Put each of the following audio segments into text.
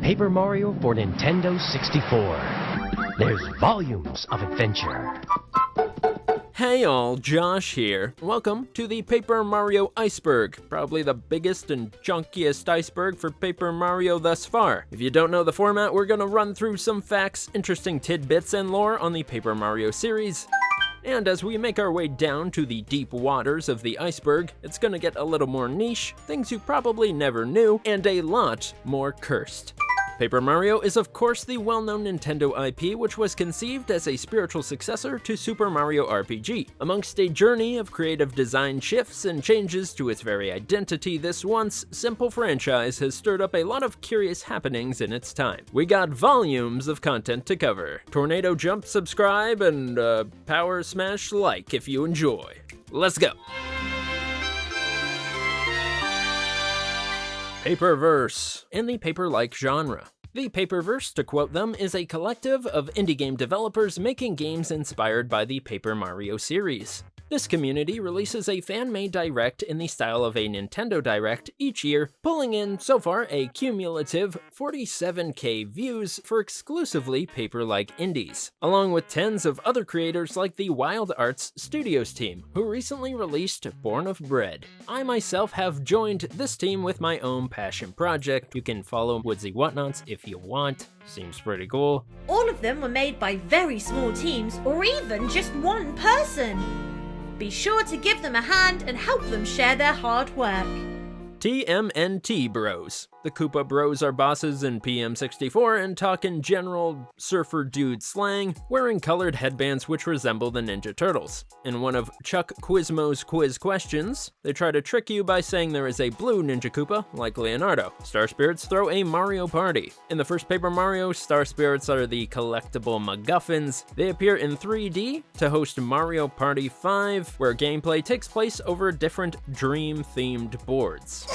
Paper Mario for Nintendo 64. There's volumes of adventure. Hey all, Josh here. Welcome to the Paper Mario Iceberg, probably the biggest and chunkiest iceberg for Paper Mario thus far. If you don't know the format, we're gonna run through some facts, interesting tidbits, and lore on the Paper Mario series. And as we make our way down to the deep waters of the iceberg, it's gonna get a little more niche, things you probably never knew, and a lot more cursed. Paper Mario is of course the well-known Nintendo IP, which was conceived as a spiritual successor to Super Mario RPG. Amongst a journey of creative design shifts and changes to its very identity, this once simple franchise has stirred up a lot of curious happenings in its time. We got volumes of content to cover. Tornado jump, subscribe, and power smash like if you enjoy. Let's go! Paperverse, in the paper-like genre. The Paperverse, to quote them, is a collective of indie game developers making games inspired by the Paper Mario series. This community releases a fan-made direct in the style of a Nintendo Direct each year, pulling in, so far, a cumulative 47K views for exclusively paper-like indies, along with tens of other creators like the Wild Arts Studios team, who recently released Born of Bread. I myself have joined this team with my own passion project. You can follow Woodsy Whatnots if you want. Seems pretty cool. All of them were made by very small teams, or even just one person. Be sure to give them a hand and help them share their hard work. TMNT Bros. The Koopa Bros are bosses in PM64 and talk in general surfer dude slang, wearing colored headbands which resemble the Ninja Turtles. In one of Chuck Quizmo's quiz questions, they try to trick you by saying there is a blue Ninja Koopa, like Leonardo. Star Spirits throw a Mario party. In the first Paper Mario, Star Spirits are the collectible MacGuffins. They appear in 3D to host Mario Party 5, where gameplay takes place over different dream-themed boards.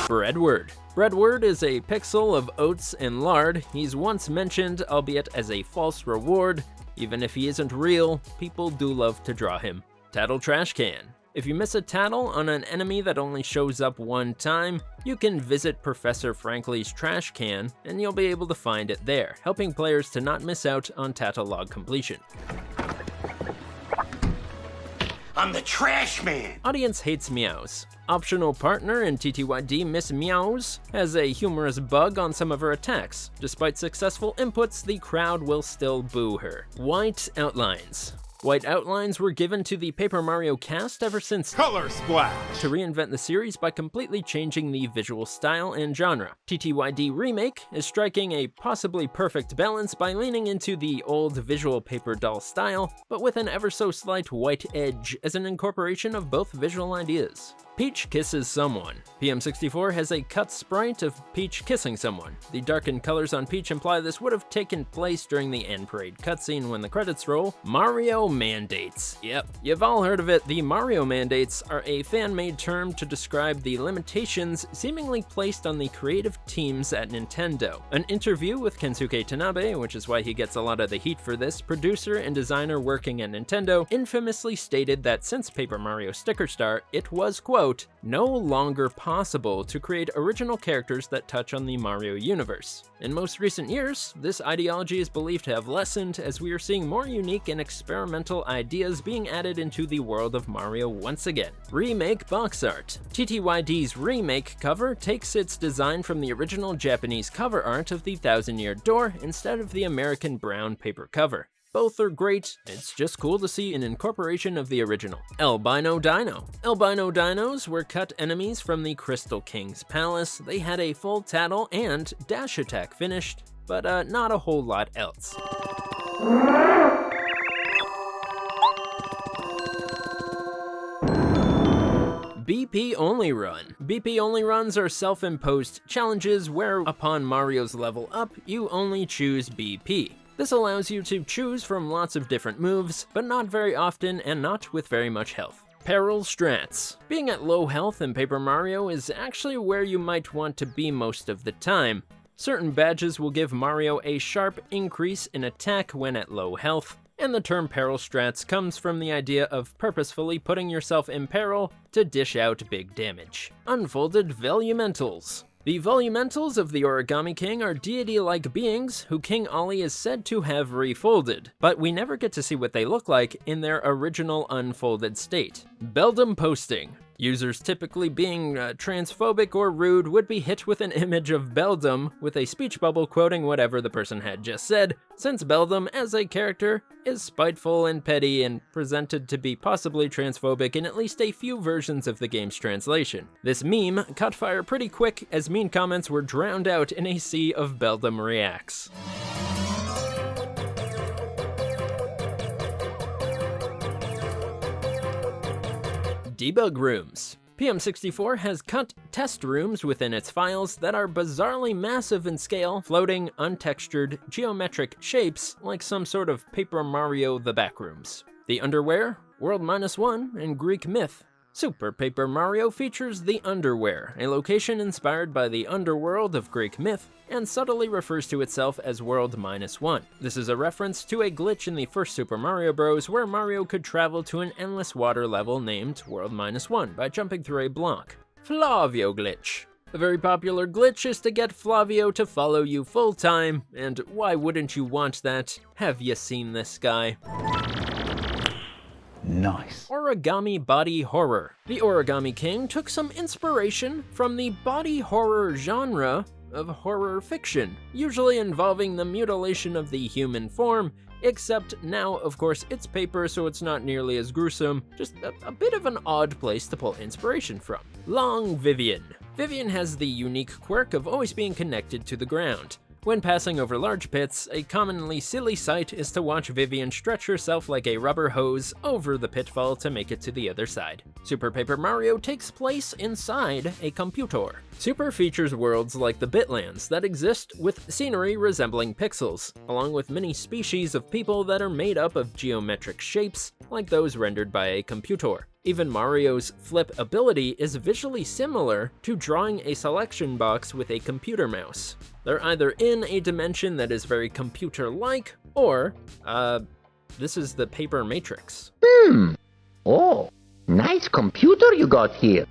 Breadward. Breadward is a pixel of oats and lard. He's once mentioned, albeit as a false reward. Even if he isn't real, people do love to draw him. Tattle Trash Can. If you miss a tattle on an enemy that only shows up one time, you can visit Professor Frankly's trash can, and you'll be able to find it there, helping players to not miss out on tattle log completion. I'm the trash man! Audience hates meows. Optional partner in TTYD, Miss Meows, has a humorous bug on some of her attacks. Despite successful inputs, the crowd will still boo her. White outlines. White outlines were given to the Paper Mario cast ever since Color Splash! to reinvent the series by completely changing the visual style and genre. TTYD Remake is striking a possibly perfect balance by leaning into the old visual paper doll style, but with an ever so slight white edge as an incorporation of both visual ideas. Peach kisses someone. PM64 has a cut sprite of Peach kissing someone. The darkened colors on Peach imply this would have taken place during the end parade cutscene when the credits roll. Mario Mandates. Yep, you've all heard of it. The Mario Mandates are a fan-made term to describe the limitations seemingly placed on the creative teams at Nintendo. An interview with Kensuke Tanabe, which is why he gets a lot of the heat for this, producer and designer working at Nintendo, infamously stated that since Paper Mario Sticker Star, it was, quote, no longer possible to create original characters that touch on the Mario universe. In most recent years, this ideology is believed to have lessened as we are seeing more unique and experimental ideas being added into the world of Mario once again. Remake box art. TTYD's remake cover takes its design from the original Japanese cover art of the Thousand Year Door instead of the American brown paper cover. Both are great, it's just cool to see an incorporation of the original. Albino Dino. Albino dinos were cut enemies from the Crystal King's palace. They had a full tattle and dash attack finished, but not a whole lot else. BP Only Run. BP Only Runs are self-imposed challenges where, upon Mario's level up, you only choose BP. This allows you to choose from lots of different moves, but not very often and not with very much health. Peril strats. Being at low health in Paper Mario is actually where you might want to be most of the time. Certain badges will give Mario a sharp increase in attack when at low health, and the term peril strats comes from the idea of purposefully putting yourself in peril to dish out big damage. Unfolded Developmentals. The Volumentals of the Origami King are deity-like beings who King Ollie is said to have refolded, but we never get to see what they look like in their original unfolded state. Beldam posting. Users typically being transphobic or rude would be hit with an image of Beldam with a speech bubble quoting whatever the person had just said, since Beldam as a character is spiteful and petty and presented to be possibly transphobic in at least a few versions of the game's translation. This meme caught fire pretty quick as mean comments were drowned out in a sea of Beldam reacts. Debug rooms. PM64 has cut test rooms within its files that are bizarrely massive in scale, floating, untextured, geometric shapes like some sort of Paper Mario the Backrooms. The Underwear, World -1, and Greek myth. Super Paper Mario features the Underwear, a location inspired by the underworld of Greek myth, and subtly refers to itself as World -1. This is a reference to a glitch in the first Super Mario Bros. Where Mario could travel to an endless water level named World -1 by jumping through a block. Flavio glitch. A very popular glitch is to get Flavio to follow you full-time, and why wouldn't you want that? Have you seen this guy? Nice. Origami body horror. The Origami King took some inspiration from the body horror genre of horror fiction, usually involving the mutilation of the human form, except now, of course, it's paper, so it's not nearly as gruesome, just a bit of an odd place to pull inspiration from. Long Vivian. Vivian has the unique quirk of always being connected to the ground. When passing over large pits, a commonly silly sight is to watch Vivian stretch herself like a rubber hose over the pitfall to make it to the other side. Super Paper Mario takes place inside a computer. Super features worlds like the Bitlands that exist with scenery resembling pixels, along with many species of people that are made up of geometric shapes, like those rendered by a computer. Even Mario's flip ability is visually similar to drawing a selection box with a computer mouse. They're either in a dimension that is very computer-like, or, this is the Paper Matrix. Oh, nice computer you got here.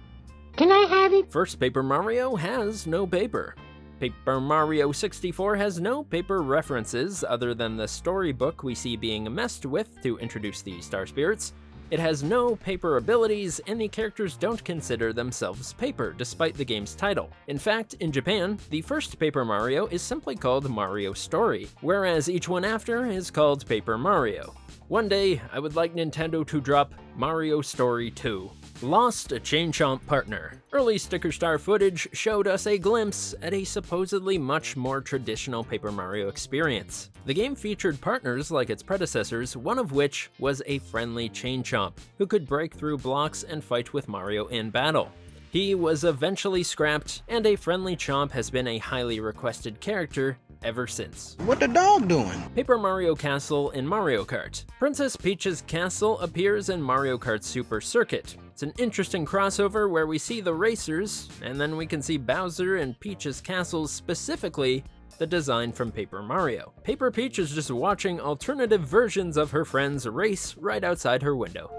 Can I have it? First Paper Mario has no paper. Paper Mario 64 has no paper references other than the storybook we see being messed with to introduce the Star Spirits. It has no paper abilities, and the characters don't consider themselves paper, despite the game's title. In fact, in Japan, the first Paper Mario is simply called Mario Story, whereas each one after is called Paper Mario. One day, I would like Nintendo to drop Mario Story 2. Lost a Chain Chomp partner. Early Sticker Star footage showed us a glimpse at a supposedly much more traditional Paper Mario experience. The game featured partners like its predecessors, one of which was a friendly Chain Chomp, who could break through blocks and fight with Mario in battle. He was eventually scrapped, and a friendly Chomp has been a highly requested character ever since. What the dog doing? Paper Mario Castle in Mario Kart. Princess Peach's castle appears in Mario Kart Super Circuit. It's an interesting crossover where we see the racers, and then we can see Bowser and Peach's castles, specifically the design from Paper Mario. Paper Peach is just watching alternative versions of her friends race right outside her window.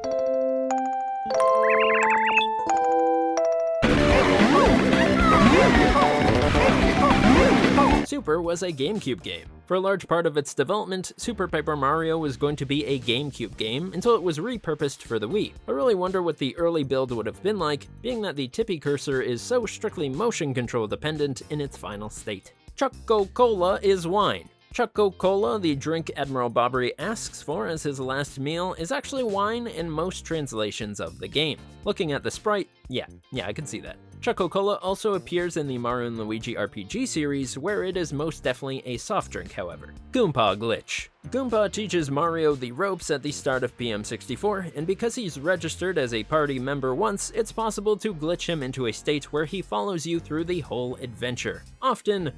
Super was a GameCube game. For a large part of its development, Super Paper Mario was going to be a GameCube game until it was repurposed for the Wii. I really wonder what the early build would have been like, being that the tippy cursor is so strictly motion control dependent in its final state. Choco-Cola is wine. Choco-Cola, the drink Admiral Bobbery asks for as his last meal, is actually wine in most translations of the game. Looking at the sprite, yeah, I can see that. Choco-Cola also appears in the Mario & Luigi RPG series, where it is most definitely a soft drink, however. Goomba glitch. Goomba teaches Mario the ropes at the start of PM64, and because he's registered as a party member once, it's possible to glitch him into a state where he follows you through the whole adventure, often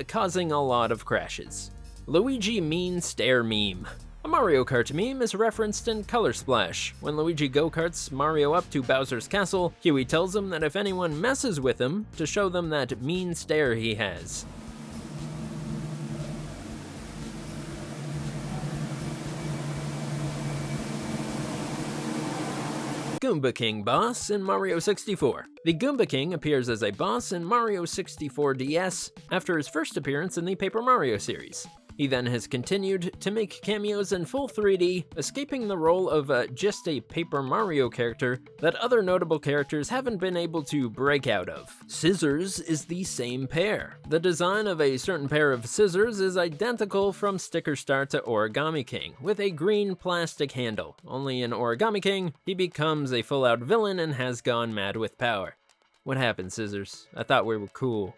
causing a lot of crashes. Luigi Mean Stare meme. A Mario Kart meme is referenced in Color Splash. When Luigi go-karts Mario up to Bowser's castle, Huey tells him that if anyone messes with him, to show them that mean stare he has. Goomba King boss in Mario 64. The Goomba King appears as a boss in Mario 64 DS after his first appearance in the Paper Mario series. He then has continued to make cameos in full 3D, escaping the role of just a Paper Mario character that other notable characters haven't been able to break out of. Scissors is the same pair. The design of a certain pair of scissors is identical from Sticker Star to Origami King, with a green plastic handle. Only in Origami King, he becomes a full-out villain and has gone mad with power. What happened, Scissors? I thought we were cool.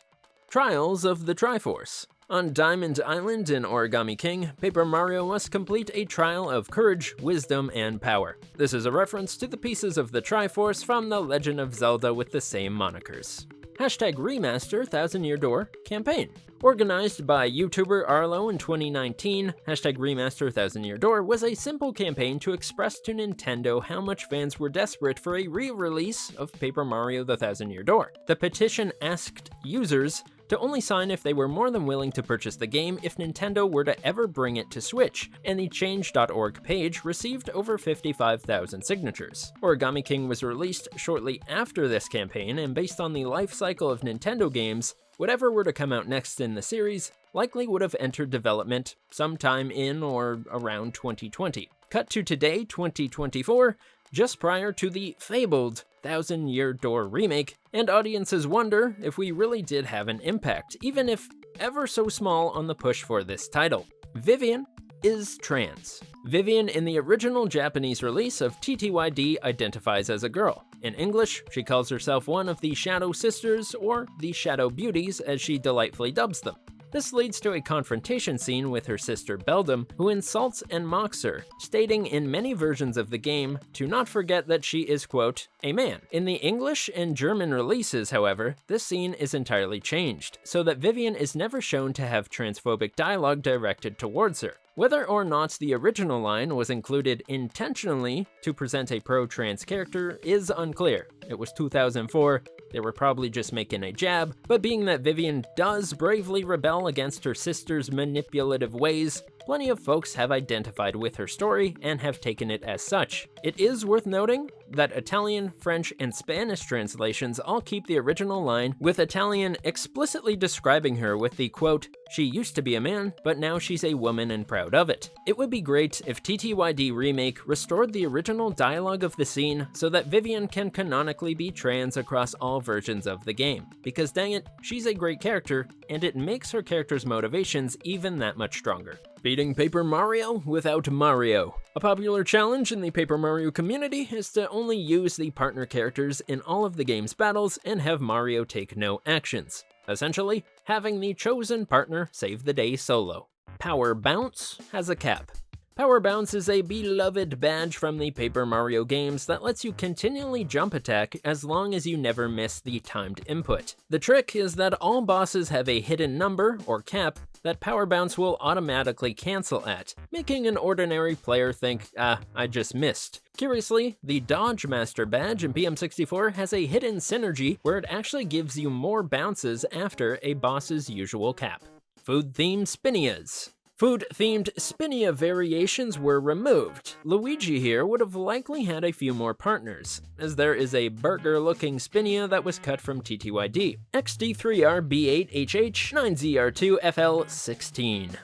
Trials of the Triforce. On Diamond Island in Origami King, Paper Mario must complete a trial of courage, wisdom, and power. This is a reference to the pieces of the Triforce from The Legend of Zelda with the same monikers. #Remaster 1000 Year Door campaign. Organized by YouTuber Arlo in 2019, #Remaster 1000 Year Door was a simple campaign to express to Nintendo how much fans were desperate for a re-release of Paper Mario the 1000 Year Door. The petition asked users to only sign if they were more than willing to purchase the game if Nintendo were to ever bring it to Switch, and the change.org page received over 55,000 signatures. Origami King was released shortly after this campaign, and based on the life cycle of Nintendo games, whatever were to come out next in the series likely would have entered development sometime in or around 2020. Cut to today, 2024, just prior to the fabled 1000 Year Door remake, and audiences wonder if we really did have an impact, even if ever so small, on the push for this title. Vivian is trans. Vivian in the original Japanese release of TTYD identifies as a girl. In English, she calls herself one of the Shadow Sisters, or the Shadow Beauties as she delightfully dubs them. This leads to a confrontation scene with her sister Beldam, who insults and mocks her, stating in many versions of the game to not forget that she is, quote, a man. In the English and German releases, however, this scene is entirely changed, so that Vivian is never shown to have transphobic dialogue directed towards her. Whether or not the original line was included intentionally to present a pro-trans character is unclear. It was 2004, they were probably just making a jab, but being that Vivian does bravely rebel against her sister's manipulative ways, plenty of folks have identified with her story and have taken it as such. It is worth noting that Italian, French, and Spanish translations all keep the original line, with Italian explicitly describing her with the quote, she used to be a man, but now she's a woman and proud of it. It would be great if TTYD Remake restored the original dialogue of the scene so that Vivian can canonically be trans across all versions of the game, because dang it, she's a great character, and it makes her character's motivations even that much stronger. Beating Paper Mario without Mario. A popular challenge in the Paper Mario community is to only use the partner characters in all of the game's battles and have Mario take no actions. Essentially, having the chosen partner save the day solo. Power Bounce has a cap. Power Bounce is a beloved badge from the Paper Mario games that lets you continually jump attack as long as you never miss the timed input. The trick is that all bosses have a hidden number, or cap, that Power Bounce will automatically cancel at, making an ordinary player think, I just missed. Curiously, the Dodge Master badge in PM64 has a hidden synergy where it actually gives you more bounces after a boss's usual cap. Food-themed Spinias. Food-themed Spinia variations were removed. Luigi here would have likely had a few more partners, as there is a burger-looking Spinia that was cut from TTYD. XD3RB8HH9ZR2FL16.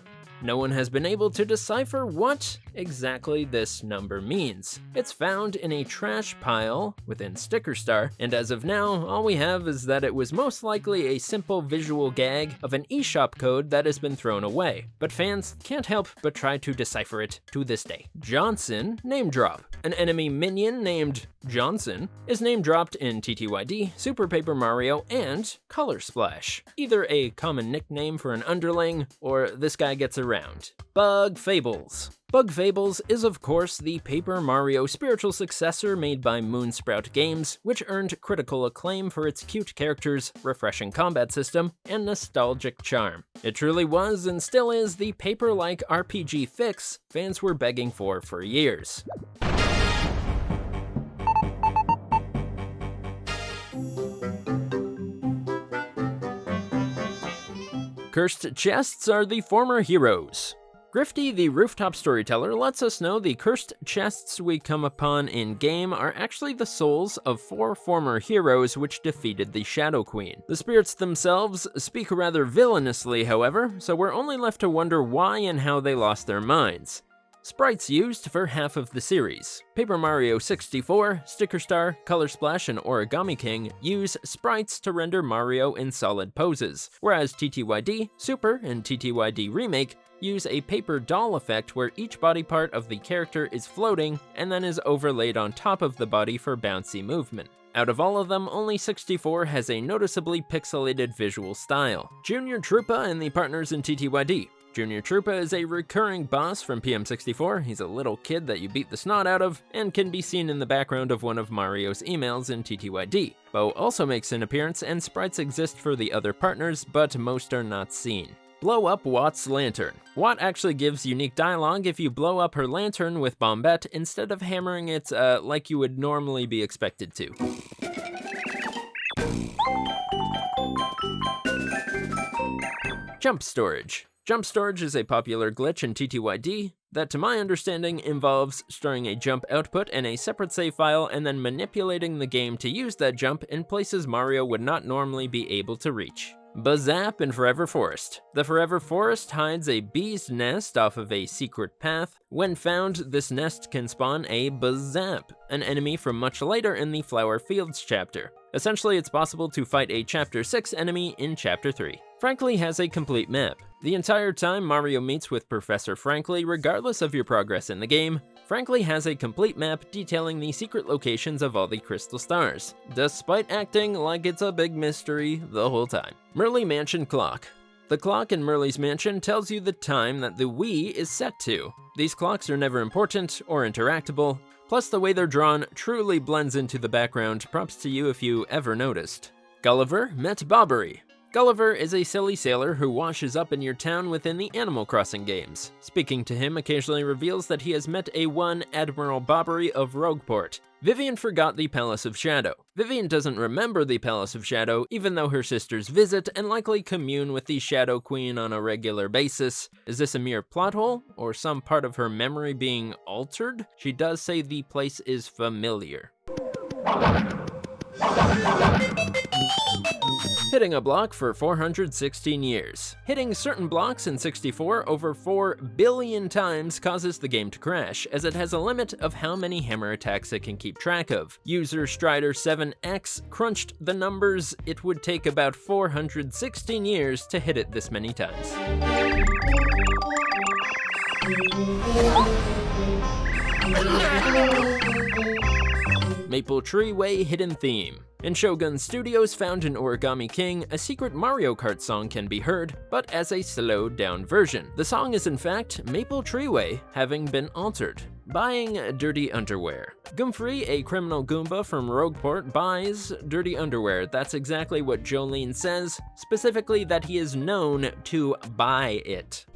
No one has been able to decipher what exactly this number means. It's found in a trash pile within Sticker Star, and as of now, all we have is that it was most likely a simple visual gag of an eShop code that has been thrown away, but fans can't help but try to decipher it to this day. Johnson name drop. An enemy minion named Johnson is name dropped in TTYD, Super Paper Mario, and Color Splash. Either a common nickname for an underling, or this guy gets around. Bug Fables. Bug Fables is of course the Paper Mario spiritual successor made by Moonsprout Games, which earned critical acclaim for its cute characters, refreshing combat system, and nostalgic charm. It truly was and still is the paper-like RPG fix fans were begging for years. Cursed chests are the former heroes. Grifty, the rooftop storyteller, lets us know the cursed chests we come upon in-game are actually the souls of 4 former heroes which defeated the Shadow Queen. The spirits themselves speak rather villainously, however, so we're only left to wonder why and how they lost their minds. Sprites used for half of the series. Paper Mario 64, Sticker Star, Color Splash, and Origami King use sprites to render Mario in solid poses, whereas TTYD, Super, and TTYD Remake use a paper doll effect where each body part of the character is floating and then is overlaid on top of the body for bouncy movement. Out of all of them, only 64 has a noticeably pixelated visual style. Junior Troopa and the partners in TTYD. Junior Troopa is a recurring boss from PM64. He's a little kid that you beat the snot out of, and can be seen in the background of one of Mario's emails in TTYD. Bo also makes an appearance, and sprites exist for the other partners, but most are not seen. Blow up Watt's lantern. Watt actually gives unique dialogue if you blow up her lantern with Bombette instead of hammering it like you would normally be expected to. Jump storage. Jump storage is a popular glitch in TTYD that, to my understanding, involves storing a jump output in a separate save file and then manipulating the game to use that jump in places Mario would not normally be able to reach. Bazap in Forever Forest. The Forever Forest hides a bee's nest off of a secret path. When found, this nest can spawn a Bazap, an enemy from much later in the Flower Fields chapter. Essentially, it's possible to fight a Chapter 6 enemy in Chapter 3. Frankly has a complete map. The entire time Mario meets with Professor Frankly, regardless of your progress in the game, Frankly has a complete map detailing the secret locations of all the crystal stars, despite acting like it's a big mystery the whole time. Merly Mansion Clock. The clock in Merly's Mansion tells you the time that the Wii is set to. These clocks are never important or interactable, plus the way they're drawn truly blends into the background. Props to you if you ever noticed. Gulliver met Bobbery. Gulliver is a silly sailor who washes up in your town within the Animal Crossing games. Speaking to him occasionally reveals that he has met a one Admiral Bobbery of Rogueport. Vivian forgot the Palace of Shadow. Vivian doesn't remember the Palace of Shadow, even though her sisters visit and likely commune with the Shadow Queen on a regular basis. Is this a mere plot hole, or some part of her memory being altered? She does say the place is familiar. Hitting a block for 416 years. Hitting certain blocks in 64 over 4 billion times causes the game to crash, as it has a limit of how many hammer attacks it can keep track of. User Strider7X crunched the numbers. It would take about 416 years to hit it this many times. Maple Tree Way Hidden Theme. In Shogun Studios found in Origami King, a secret Mario Kart song can be heard, but as a slowed down version. The song is in fact Maple Tree Way, having been altered. Buying dirty underwear. Goomfrey, a criminal Goomba from Rogueport, buys dirty underwear. That's exactly what Jolene says, specifically that he is known to buy it.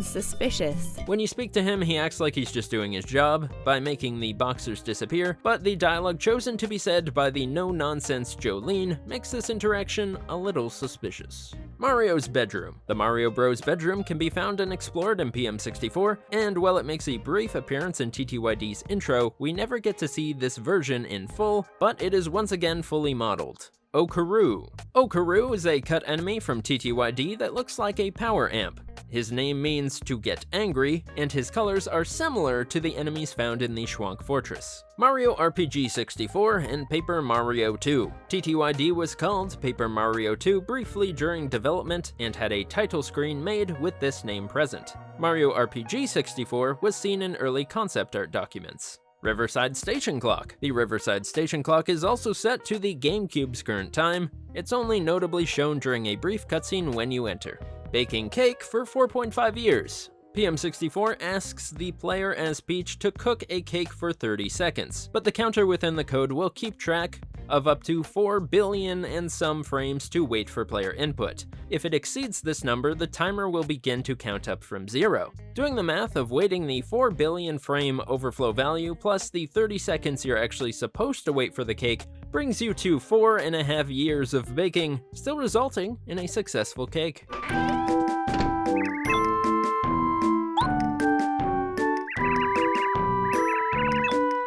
Suspicious. When you speak to him, he acts like he's just doing his job by making the boxers disappear, but the dialogue chosen to be said by the no-nonsense Jolene makes this interaction a little suspicious. Mario's bedroom. The Mario Bros. Bedroom can be found and explored in PM64, and while it makes a brief appearance in TTYD's intro, we never get to see this version in full, but it is once again fully modeled. Okaru. Okaru is a cut enemy from TTYD that looks like a power amp. His name means to get angry, and his colors are similar to the enemies found in the Schwank Fortress. Mario RPG 64 and Paper Mario 2. TTYD was called Paper Mario 2 briefly during development and had a title screen made with this name present. Mario RPG 64 was seen in early concept art documents. Riverside Station Clock. The Riverside Station Clock is also set to the GameCube's current time. It's only notably shown during a brief cutscene when you enter. Baking cake for 4.5 years. PM64 asks the player as Peach to cook a cake for 30 seconds, but the counter within the code will keep track of up to 4 billion and some frames to wait for player input. If it exceeds this number, the timer will begin to count up from 0. Doing the math of waiting the 4 billion frame overflow value plus the 30 seconds you're actually supposed to wait for the cake brings you to 4.5 years of baking, still resulting in a successful cake.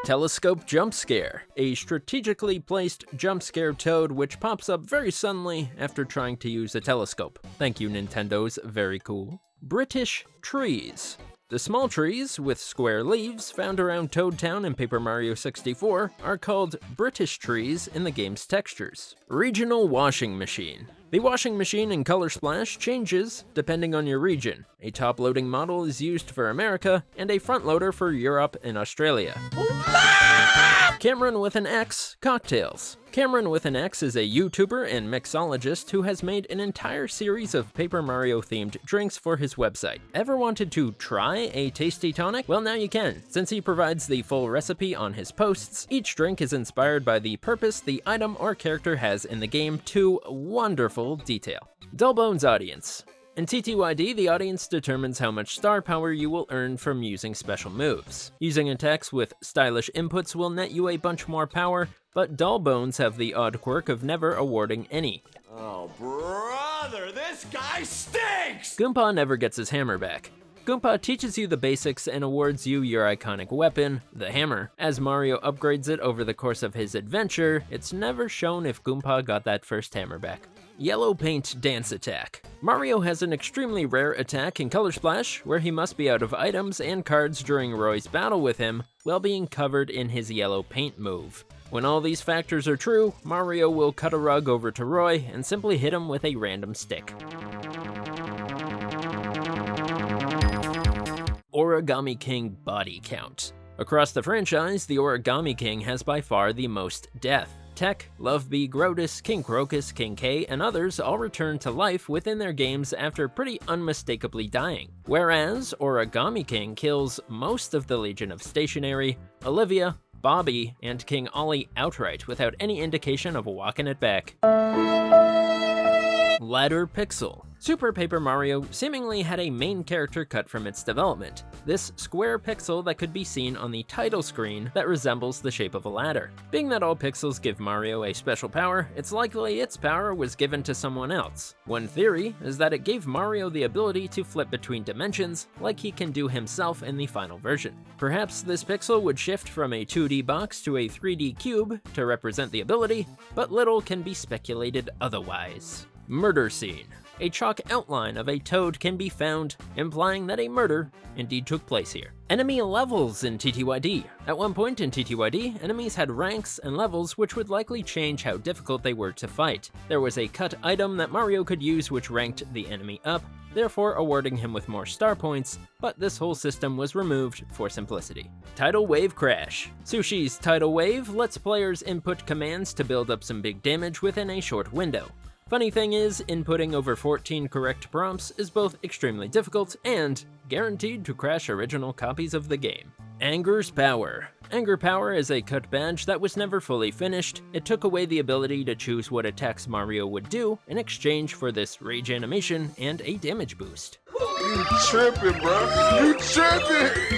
Telescope Jump Scare, a strategically placed jump scare toad which pops up very suddenly after trying to use a telescope. Thank you, Nintendo's very cool. British Trees. The small trees with square leaves found around Toad Town in Paper Mario 64 are called British trees in the game's textures. Regional Washing Machine. The washing machine in Color Splash changes depending on your region. A top-loading model is used for America, and a front-loader for Europe and Australia. Cameron with an X, Cocktails. Cameron with an X is a YouTuber and mixologist who has made an entire series of Paper Mario-themed drinks for his website. Ever wanted to try a tasty tonic? Well, now you can, since he provides the full recipe on his posts. Each drink is inspired by the purpose the item or character has in the game to wonderful detail. Dullbones Audience. In TTYD, the audience determines how much star power you will earn from using special moves. Using attacks with stylish inputs will net you a bunch more power, but Dullbones have the odd quirk of never awarding any. Oh, brother, this guy stinks! Goomba never gets his hammer back. Goomba teaches you the basics and awards you your iconic weapon, the hammer. As Mario upgrades it over the course of his adventure, it's never shown if Goomba got that first hammer back. Yellow Paint Dance Attack. Mario has an extremely rare attack in Color Splash, where he must be out of items and cards during Roy's battle with him, while being covered in his yellow paint move. When all these factors are true, Mario will cut a rug over to Roy and simply hit him with a random stick. Origami King Body Count. Across the franchise, the Origami King has by far the most death. Tech, Lovebee, Grotus, King Crocus, King K, and others all return to life within their games after pretty unmistakably dying. Whereas Origami King kills most of the Legion of Stationery, Olivia, Bobby, and King Ollie outright without any indication of walking it back. Ladder Pixel. Super Paper Mario seemingly had a main character cut from its development, this square pixel that could be seen on the title screen that resembles the shape of a ladder. Being that all pixels give Mario a special power, it's likely its power was given to someone else. One theory is that it gave Mario the ability to flip between dimensions, like he can do himself in the final version. Perhaps this pixel would shift from a 2D box to a 3D cube to represent the ability, but little can be speculated otherwise. Murder Scene. A chalk outline of a toad can be found, implying that a murder indeed took place here. Enemy levels in TTYD. At one point in TTYD, enemies had ranks and levels which would likely change how difficult they were to fight. There was a cut item that Mario could use which ranked the enemy up, therefore awarding him with more star points, but this whole system was removed for simplicity. Tidal Wave Crash. Sushi's Tidal Wave lets players input commands to build up some big damage within a short window. Funny thing is, inputting over 14 correct prompts is both extremely difficult and guaranteed to crash original copies of the game. Anger's Power. Anger Power is a cut badge that was never fully finished. It took away the ability to choose what attacks Mario would do in exchange for this rage animation and a damage boost. You tripping, bro. You tripping.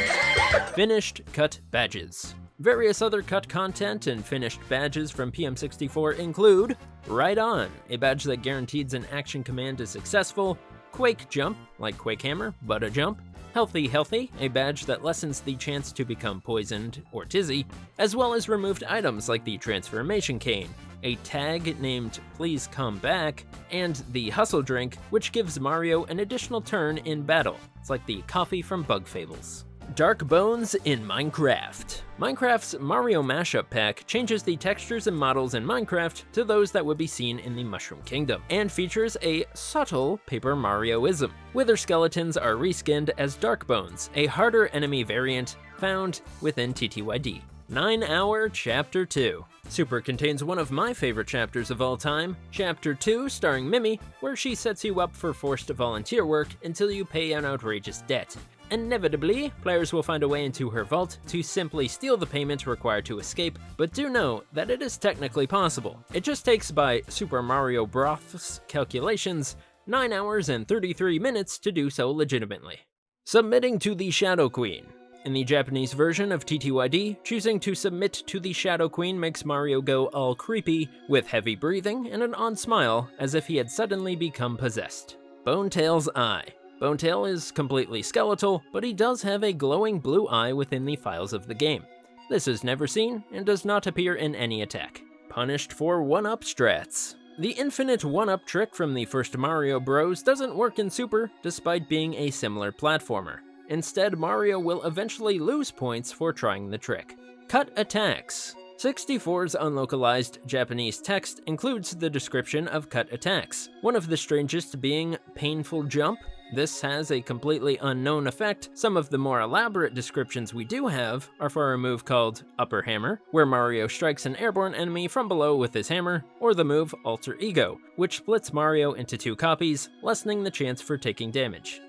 Finished Cut Badges. Various other cut content and finished badges from PM64 include Right On, a badge that guarantees an action command is successful, Quake Jump, like Quake Hammer, but a jump, Healthy Healthy, a badge that lessens the chance to become poisoned or dizzy, as well as removed items like the Transformation Cane, a tag named Please Come Back, and the Hustle Drink, which gives Mario an additional turn in battle. It's like the coffee from Bug Fables. Dark Bones in Minecraft. Minecraft's Mario Mashup Pack changes the textures and models in Minecraft to those that would be seen in the Mushroom Kingdom, and features a subtle Paper Marioism. Wither skeletons are reskinned as Dark Bones, a harder enemy variant found within TTYD. 9-Hour Chapter 2. Super contains one of my favorite chapters of all time, Chapter 2 starring Mimi, where she sets you up for forced volunteer work until you pay an outrageous debt. Inevitably, players will find a way into her vault to simply steal the payment required to escape, but do know that it is technically possible. It just takes, by Super Mario Bros.'s calculations, 9 hours and 33 minutes to do so legitimately. Submitting to the Shadow Queen. In the Japanese version of TTYD, choosing to submit to the Shadow Queen makes Mario go all creepy, with heavy breathing and an odd smile, as if he had suddenly become possessed. Bonetail's Eye. Bonetail is completely skeletal, but he does have a glowing blue eye within the files of the game. This is never seen and does not appear in any attack. Punished for 1-up strats. The infinite 1-up trick from the first Mario Bros. Doesn't work in Super, despite being a similar platformer. Instead, Mario will eventually lose points for trying the trick. Cut attacks. 64's unlocalized Japanese text includes the description of cut attacks, one of the strangest being painful jump. This has a completely unknown effect. Some of the more elaborate descriptions we do have are for a move called Upper Hammer, where Mario strikes an airborne enemy from below with his hammer, or the move Alter Ego, which splits Mario into 2 copies, lessening the chance for taking damage.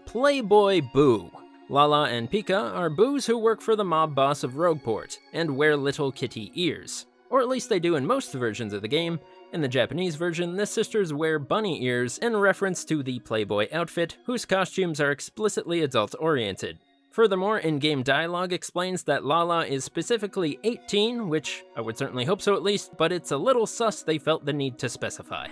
Playboy Boo. Lala and Pika are boos who work for the mob boss of Rogueport, and wear little kitty ears. Or at least they do in most versions of the game. In the Japanese version, the sisters wear bunny ears in reference to the Playboy outfit, whose costumes are explicitly adult-oriented. Furthermore, in-game dialogue explains that Lala is specifically 18, which I would certainly hope so at least, but it's a little sus they felt the need to specify.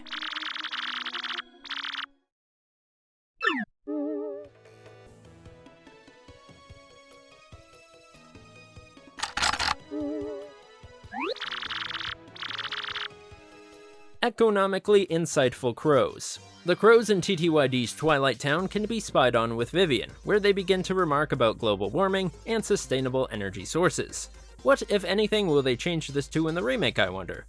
Economically insightful crows. The crows in TTYD's Twilight Town can be spied on with Vivian, where they begin to remark about global warming and sustainable energy sources. What, if anything, will they change this to in the remake, I wonder?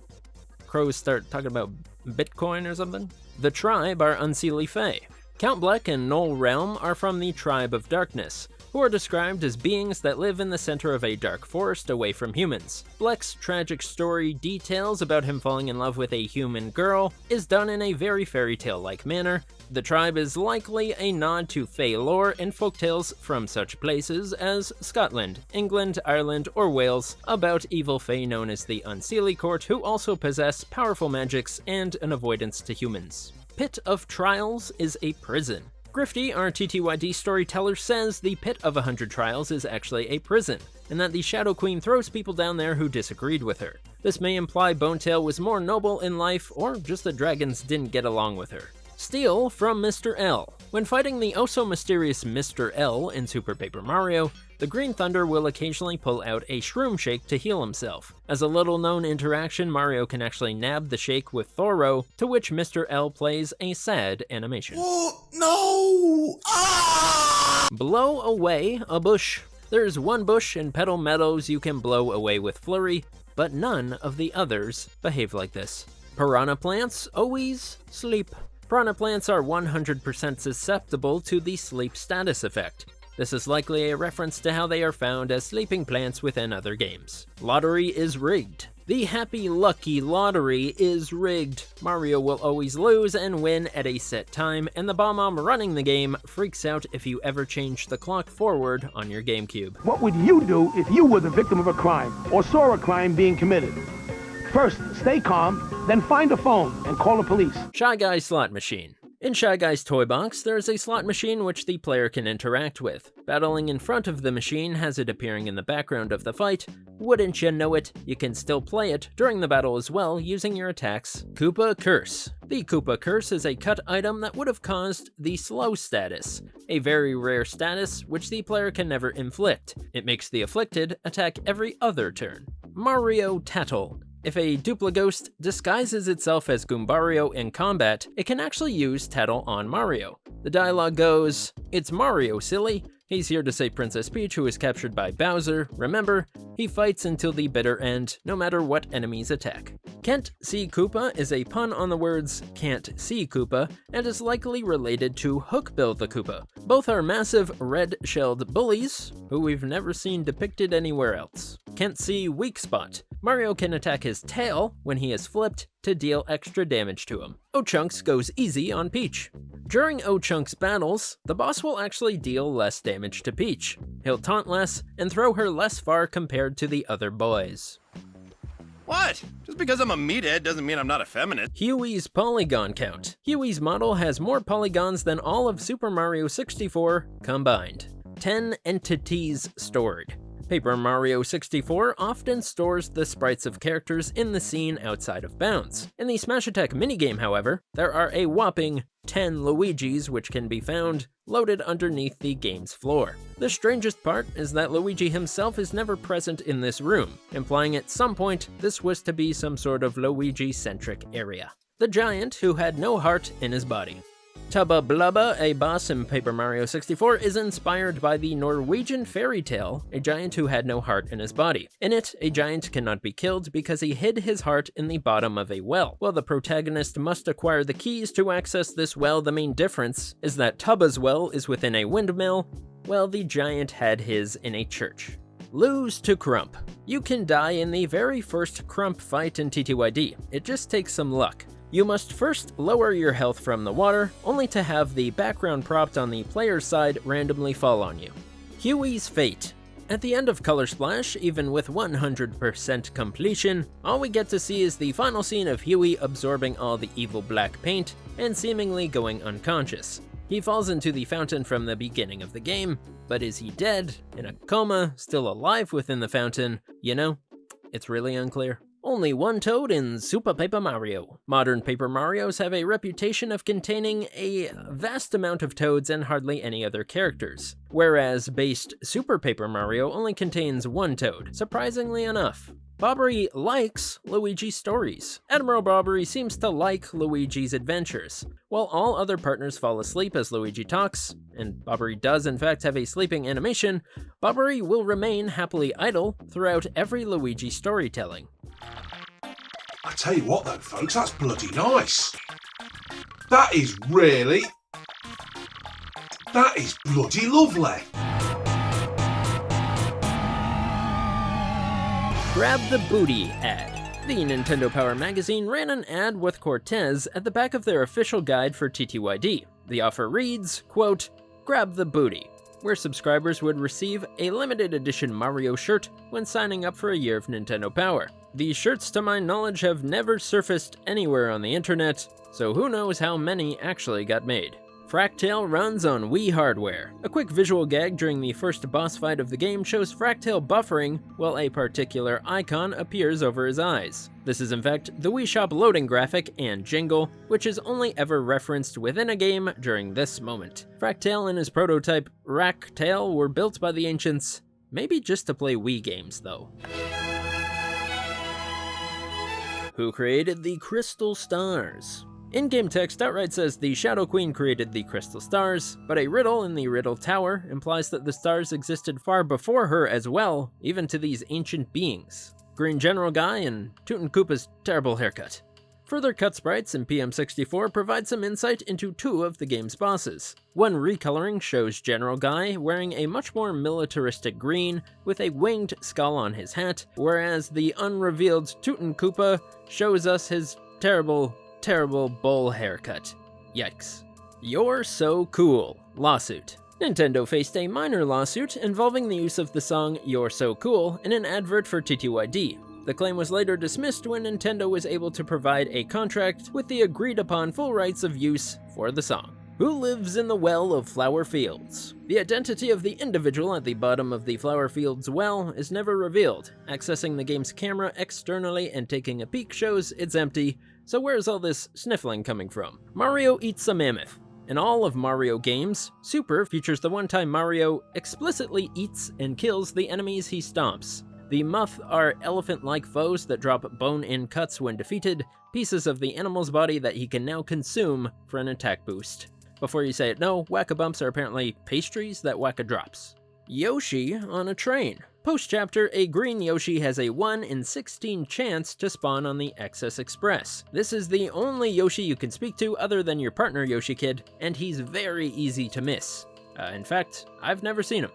Crows start talking about Bitcoin or something? The tribe are Unseelie Fae. Count Bleck and Noel Realm are from the Tribe of Darkness, who are described as beings that live in the center of a dark forest away from humans. Bleck's tragic story details about him falling in love with a human girl is done in a very fairy tale-like manner. The tribe is likely a nod to Fae lore and folktales from such places as Scotland, England, Ireland, or Wales about evil Fae known as the Unseelie Court, who also possess powerful magics and an avoidance to humans. Pit of Trials is a prison. Grifty, our TTYD storyteller, says the Pit of 100 Trials is actually a prison, and that the Shadow Queen throws people down there who disagreed with her. This may imply Bonetail was more noble in life, or just that dragons didn't get along with her. Steal from Mr. L. When fighting the oh-so-mysterious Mr. L in Super Paper Mario, the Green Thunder will occasionally pull out a shroom shake to heal himself. As a little-known interaction, Mario can actually nab the shake with Thoro, to which Mr. L plays a sad animation. Oh, no! Ah! Blow away a bush. There's one bush in Petal Meadows you can blow away with Flurry, but none of the others behave like this. Piranha plants always sleep. Piranha plants are 100% susceptible to the sleep status effect. This is likely a reference to how they are found as sleeping plants within other games. Lottery is rigged. The Happy Lucky Lottery is rigged. Mario will always lose and win at a set time, and the Bomb-Omb running the game freaks out if you ever change the clock forward on your GameCube. What would you do if you were the victim of a crime or saw a crime being committed? First, stay calm, then find a phone and call the police. Shy Guy Slot Machine. In Shy Guy's toy box, there is a slot machine which the player can interact with. Battling in front of the machine has it appearing in the background of the fight. Wouldn't you know it, you can still play it during the battle as well using your attacks. Koopa Curse. The Koopa Curse is a cut item that would have caused the slow status, a very rare status which the player can never inflict. It makes the afflicted attack every other turn. Mario Tattle. If a Duplighost disguises itself as Goombario in combat, it can actually use Tattle on Mario. The dialogue goes, "It's Mario, silly. He's here to save Princess Peach, who is captured by Bowser. Remember, he fights until the bitter end, no matter what enemies attack." Can't See Koopa is a pun on the words Can't See Koopa, and is likely related to Hookbill the Koopa. Both are massive red-shelled bullies, who we've never seen depicted anywhere else. Can't See Weak Spot. Mario can attack his tail when he is flipped to deal extra damage to him. O-Chunks goes easy on Peach. During O-Chunks battles, the boss will actually deal less damage to Peach. He'll taunt less and throw her less far compared to the other boys. What? Just because I'm a meathead doesn't mean I'm not effeminate. Huey's Polygon Count. Huey's model has more polygons than all of Super Mario 64 combined. 10 entities stored. Paper Mario 64 often stores the sprites of characters in the scene outside of bounds. In the Smash Attack minigame, however, there are a whopping 10 Luigis which can be found loaded underneath the game's floor. The strangest part is that Luigi himself is never present in this room, implying at some point this was to be some sort of Luigi-centric area. The giant who had no heart in his body. Tubba Blubba, a boss in Paper Mario 64, is inspired by the Norwegian fairy tale, A Giant Who Had No Heart in His Body. In it, a giant cannot be killed because he hid his heart in the bottom of a well. While the protagonist must acquire the keys to access this well, the main difference is that Tubba's well is within a windmill, while the giant had his in a church. Lose to Crump. You can die in the very first Crump fight in TTYD. It just takes some luck. You must first lower your health from the water, only to have the background prompt on the player's side randomly fall on you. Huey's Fate. At the end of Color Splash, even with 100% completion, all we get to see is the final scene of Huey absorbing all the evil black paint and seemingly going unconscious. He falls into the fountain from the beginning of the game, but is he dead, in a coma, still alive within the fountain? You know, it's really unclear. Only one toad in Super Paper Mario. Modern Paper Marios have a reputation of containing a vast amount of toads and hardly any other characters, whereas based Super Paper Mario only contains one toad, surprisingly enough. Bobbery likes Luigi's stories. Admiral Bobbery seems to like Luigi's adventures. While all other partners fall asleep as Luigi talks, and Bobbery does in fact have a sleeping animation, Bobbery will remain happily idle throughout every Luigi storytelling. I tell you what though, folks, that's bloody nice. That is bloody lovely. Grab the Booty ad. The Nintendo Power magazine ran an ad with Cortez at the back of their official guide for TTYD. The offer reads, quote, "Grab the booty," where subscribers would receive a limited edition Mario shirt when signing up for a year of Nintendo Power. These shirts, to my knowledge, have never surfaced anywhere on the internet, so who knows how many actually got made. Fractale runs on Wii hardware. A quick visual gag during the first boss fight of the game shows Fractale buffering while a particular icon appears over his eyes. This is in fact the Wii Shop loading graphic and jingle, which is only ever referenced within a game during this moment. Fractale and his prototype Ractale were built by the ancients, maybe just to play Wii games though. Who created the Crystal Stars? In-game text outright says the Shadow Queen created the Crystal Stars, but a riddle in the Riddle Tower implies that the stars existed far before her as well, even to these ancient beings. Green General Guy and Tootin' Koopa's terrible haircut. Further cut sprites in PM64 provide some insight into two of the game's bosses. One recoloring shows General Guy wearing a much more militaristic green with a winged skull on his hat, whereas the unrevealed Tootin' Koopa shows us his terrible bowl haircut. Yikes. You're So Cool lawsuit. Nintendo faced a minor lawsuit involving the use of the song You're So Cool in an advert for TTYD. The claim was later dismissed when Nintendo was able to provide a contract with the agreed upon full rights of use for the song. Who lives in the well of flower fields? The identity of the individual at the bottom of the flower field's well is never revealed. Accessing the game's camera externally and taking a peek shows it's empty, so where's all this sniffling coming from? Mario eats a mammoth. In all of Mario games, Super features the one time Mario explicitly eats and kills the enemies he stomps. The Muth are elephant-like foes that drop bone-in cuts when defeated, pieces of the animal's body that he can now consume for an attack boost. Before you say it, no, Whack-A-Bumps are apparently pastries that Whack-A drops. Yoshi on a train. Post-chapter, a green Yoshi has a 1 in 16 chance to spawn on the Excess Express. This is the only Yoshi you can speak to other than your partner Yoshi Kid, and he's very easy to miss. In fact, I've never seen him.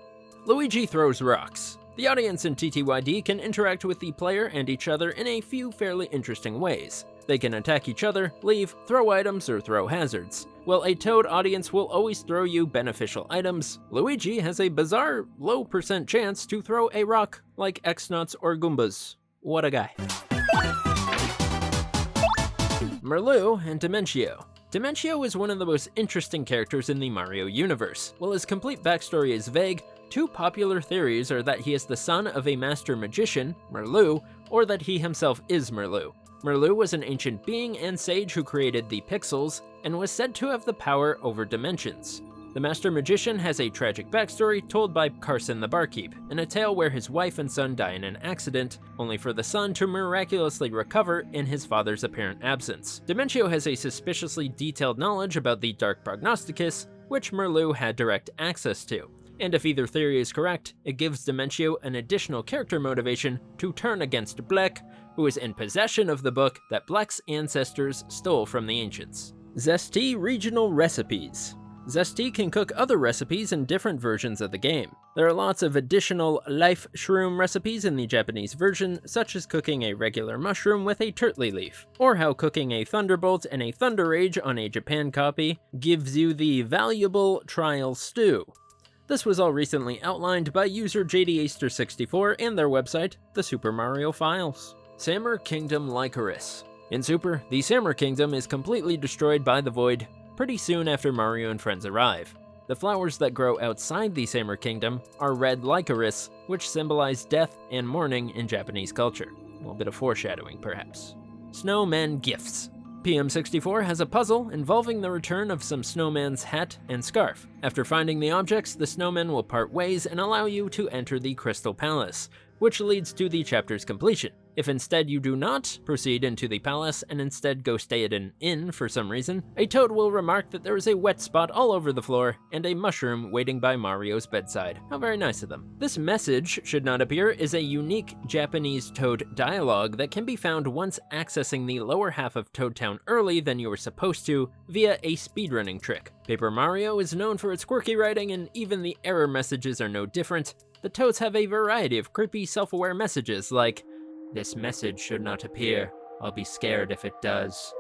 Luigi throws rocks. The audience in TTYD can interact with the player and each other in a few fairly interesting ways. They can attack each other, leave, throw items, or throw hazards. While a Toad audience will always throw you beneficial items, Luigi has a bizarre low % chance to throw a rock like X-Nuts or Goombas. What a guy. Merlu and Dimentio. Dimentio is one of the most interesting characters in the Mario universe. While his complete backstory is vague, Two popular theories are that he is the son of a master magician, Merlu, or that he himself is Merlu. Merlu was an ancient being and sage who created the pixels, and was said to have the power over dimensions. The Master Magician has a tragic backstory told by Carson the Barkeep, in a tale where his wife and son die in an accident, only for the son to miraculously recover in his father's apparent absence. Dementio has a suspiciously detailed knowledge about the Dark Prognosticus, which Merlu had direct access to. And if either theory is correct, it gives Dementio an additional character motivation to turn against Blek, who is in possession of the book that Blek's ancestors stole from the ancients. Zesty Regional Recipes. Zesty can cook other recipes in different versions of the game. There are lots of additional life shroom recipes in the Japanese version, such as cooking a regular mushroom with a turtley leaf, or how cooking a thunderbolt and a thunder rage on a Japan copy gives you the valuable trial stew. This was all recently outlined by user JDAster64 and their website, the Super Mario Files. Samur Kingdom Lycoris. In Super, the Samur Kingdom is completely destroyed by the Void pretty soon after Mario and friends arrive. The flowers that grow outside the Samur Kingdom are red lycoris, which symbolize death and mourning in Japanese culture. A little bit of foreshadowing, perhaps. Snowman Gifts. PM64 has a puzzle involving the return of some snowman's hat and scarf. After finding the objects, the snowmen will part ways and allow you to enter the Crystal Palace, which leads to the chapter's completion. If instead you do not proceed into the palace and instead go stay at an inn for some reason, a toad will remark that there is a wet spot all over the floor and a mushroom waiting by Mario's bedside. How very nice of them. This message should not appear is a unique Japanese toad dialogue that can be found once accessing the lower half of Toad Town early than you were supposed to via a speedrunning trick. Paper Mario is known for its quirky writing, and even the error messages are no different. The toads have a variety of creepy self-aware messages like, "This message should not appear. I'll be scared if it does."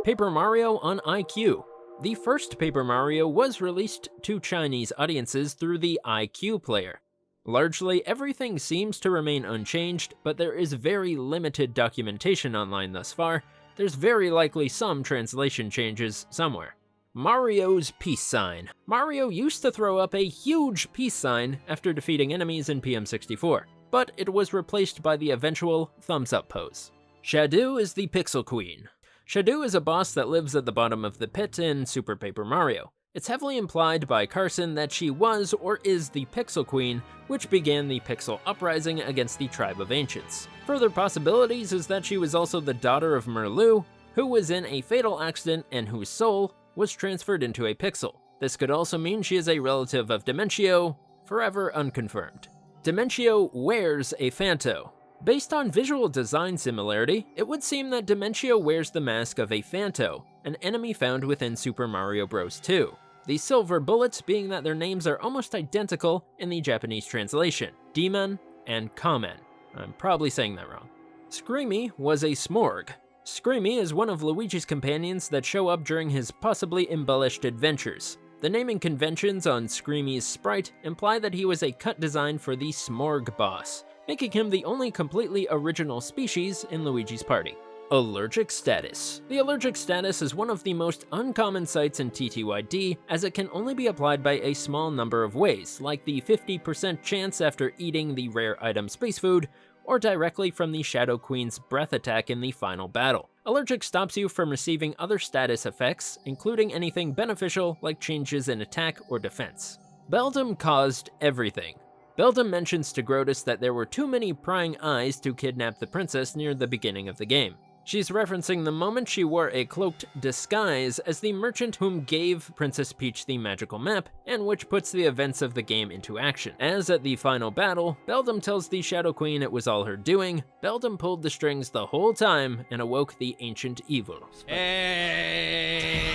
Paper Mario on iQue. The first Paper Mario was released to Chinese audiences through the iQue player. Largely, everything seems to remain unchanged, but there is very limited documentation online thus far. There's very likely some translation changes somewhere. Mario's peace sign. Mario used to throw up a huge peace sign after defeating enemies in PM64, but it was replaced by the eventual thumbs up pose. Shadow is the Pixel Queen. Shadow is a boss that lives at the bottom of the pit in Super Paper Mario. It's heavily implied by Carson that she was or is the Pixel Queen, which began the Pixel Uprising against the Tribe of Ancients. Further possibilities is that she was also the daughter of Merlu, who was in a fatal accident and whose soul was transferred into a pixel. This could also mean she is a relative of Dementio, forever unconfirmed. Dementio wears a Phanto. Based on visual design similarity, it would seem that Dementio wears the mask of a Phanto, an enemy found within Super Mario Bros. 2. The silver bullets being that their names are almost identical in the Japanese translation, Demon and Kamen. I'm probably saying that wrong. Screamy was a Smorg. Screamy is one of Luigi's companions that show up during his possibly embellished adventures. The naming conventions on Screamy's sprite imply that he was a cut design for the Smorg boss, making him the only completely original species in Luigi's party. Allergic status. The allergic status is one of the most uncommon sights in TTYD, as it can only be applied by a small number of ways, like the 50% chance after eating the rare item space food, or directly from the Shadow Queen's breath attack in the final battle. Allergic stops you from receiving other status effects, including anything beneficial like changes in attack or defense. Beldam caused everything. Beldam mentions to Grotus that there were too many prying eyes to kidnap the princess near the beginning of the game. She's referencing the moment she wore a cloaked disguise as the merchant whom gave Princess Peach the magical map, and which puts the events of the game into action. As at the final battle, Beldam tells the Shadow Queen it was all her doing. Beldam pulled the strings the whole time and awoke the ancient evil. Hey,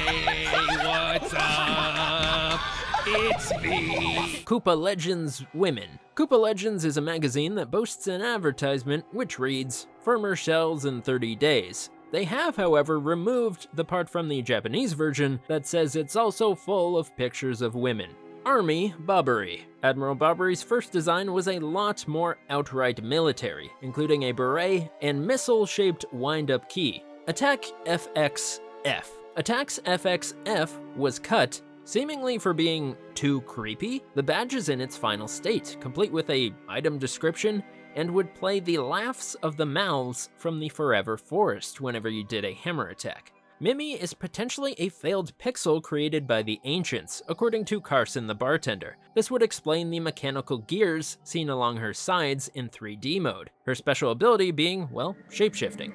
what's up? It's me! Koopa Legends Women. Koopa Legends is a magazine that boasts an advertisement which reads, "Firmer shells in 30 days. They have, however, removed the part from the Japanese version that says it's also full of pictures of women. Army Bobbery. Admiral Bobbery's first design was a lot more outright military, including a beret and missile-shaped wind-up key. Attack FXF. Attack's FXF was cut Seemingly for being too creepy, the badge is in its final state, complete with a item description, and would play the laughs of the mouths from the Forever Forest whenever you did a hammer attack. Mimi is potentially a failed pixel created by the ancients, according to Carson the bartender. This would explain the mechanical gears seen along her sides in 3D mode, her special ability being, well, shapeshifting.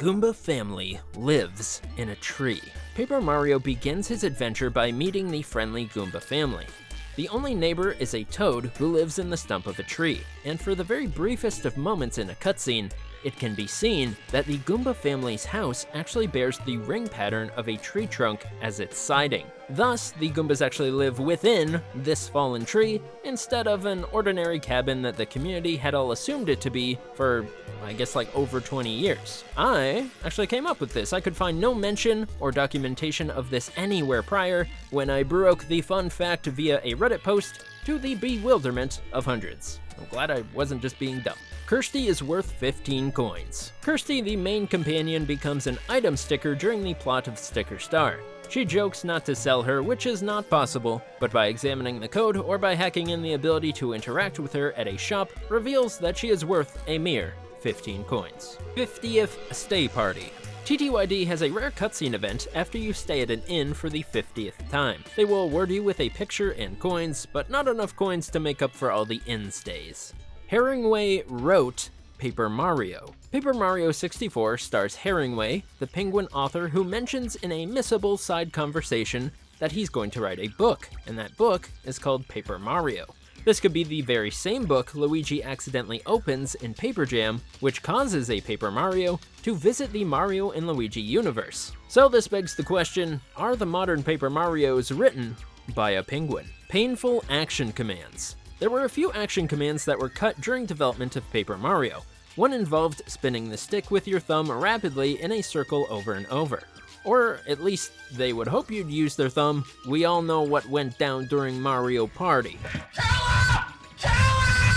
Goomba family lives in a tree. Paper Mario begins his adventure by meeting the friendly Goomba family. The only neighbor is a toad who lives in the stump of a tree, and for the very briefest of moments in a cutscene, it can be seen that the Goomba family's house actually bears the ring pattern of a tree trunk as its siding. Thus, the Goombas actually live within this fallen tree instead of an ordinary cabin that the community had all assumed it to be for, I guess, like over 20 years. I actually came up with this. I could find no mention or documentation of this anywhere prior when I broke the fun fact via a Reddit post to the bewilderment of hundreds. I'm glad I wasn't just being dumb. Kirsty is worth 15 coins. Kirsty, the main companion, becomes an item sticker during the plot of Sticker Star. She jokes not to sell her, which is not possible, but by examining the code or by hacking in the ability to interact with her at a shop, reveals that she is worth a mere 15 coins. 50th Stay Party. TTYD has a rare cutscene event after you stay at an inn for the 50th time. They will award you with a picture and coins, but not enough coins to make up for all the inn stays. Herringway wrote Paper Mario. Paper Mario 64 stars Herringway, the Penguin author who mentions in a missable side conversation that he's going to write a book, and that book is called Paper Mario. This could be the very same book Luigi accidentally opens in Paper Jam, which causes a Paper Mario to visit the Mario and Luigi universe. So this begs the question, are the modern Paper Marios written by a penguin? Painful action commands. There were a few action commands that were cut during development of Paper Mario. One involved spinning the stick with your thumb rapidly in a circle over and over. Or at least they would hope you'd use their thumb. We all know what went down during Mario Party.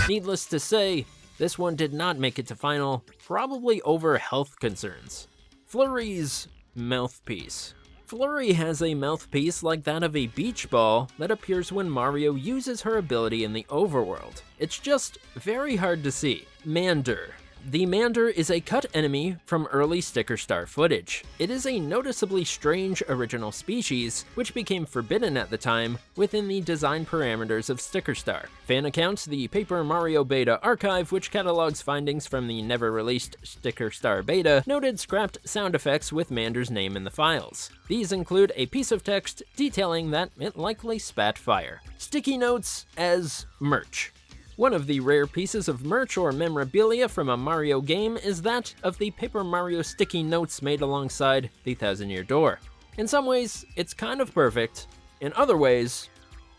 Needless to say, this one did not make it to final, probably over health concerns. Flurry's mouthpiece. Flurry has a mouthpiece like that of a beach ball that appears when Mario uses her ability in the overworld. It's just very hard to see. Mander. The Mander is a cut enemy from early Sticker Star footage. It is a noticeably strange original species, which became forbidden at the time within the design parameters of Sticker Star. Fan account, the Paper Mario Beta archive, which catalogs findings from the never-released Sticker Star Beta, noted scrapped sound effects with Mander's name in the files. These include a piece of text detailing that it likely spat fire. Sticky notes as merch. One of the rare pieces of merch or memorabilia from a Mario game is that of the Paper Mario sticky notes made alongside the Thousand-Year Door. In some ways, it's kind of perfect. In other ways,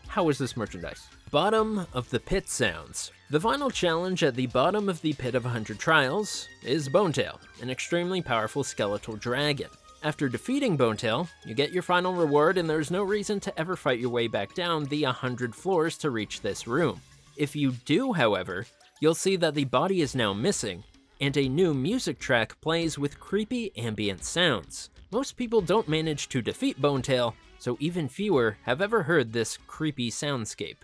how is this merchandise? Bottom of the Pit sounds. The final challenge at the bottom of the Pit of 100 Trials is Bonetail, an extremely powerful skeletal dragon. After defeating Bonetail, you get your final reward and there's no reason to ever fight your way back down the 100 floors to reach this room. If you do, however, you'll see that the body is now missing, and a new music track plays with creepy ambient sounds. Most people don't manage to defeat Bonetail, so even fewer have ever heard this creepy soundscape.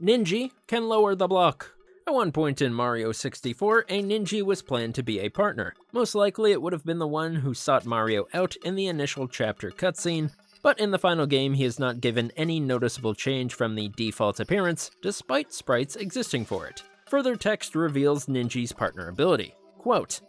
Ninja can lower the block. At one point in Mario 64, a Ninja was planned to be a partner. Most likely it would have been the one who sought Mario out in the initial chapter cutscene, but in the final game he is not given any noticeable change from the default appearance, despite sprites existing for it. Further text reveals Ninja's partner ability. Quote,